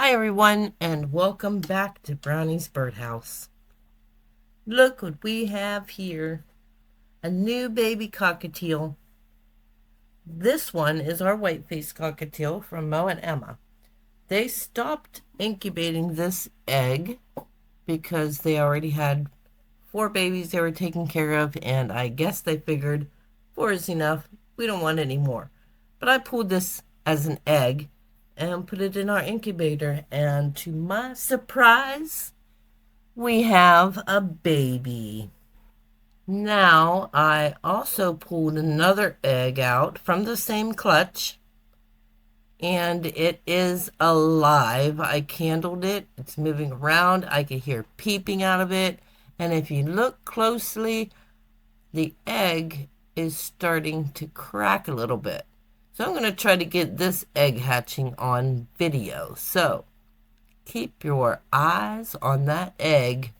Hi everyone, and welcome back to Brownie's Birdhouse. Look what we have here. A new baby cockatiel. This one is our white-faced cockatiel from Mo and Emma. They stopped incubating this egg because they already had 4 babies they were taking care of, and I guess they figured 4 is enough. We don't want any more. But I pulled this as an egg and put it in our incubator, and to my surprise, we have a baby. Now, I also pulled another egg out from the same clutch, and it is alive. I candled it. It's moving around. I can hear peeping out of it. And if you look closely, the egg is starting to crack a little bit. So I'm going to try to get this egg hatching on video. So keep your eyes on that egg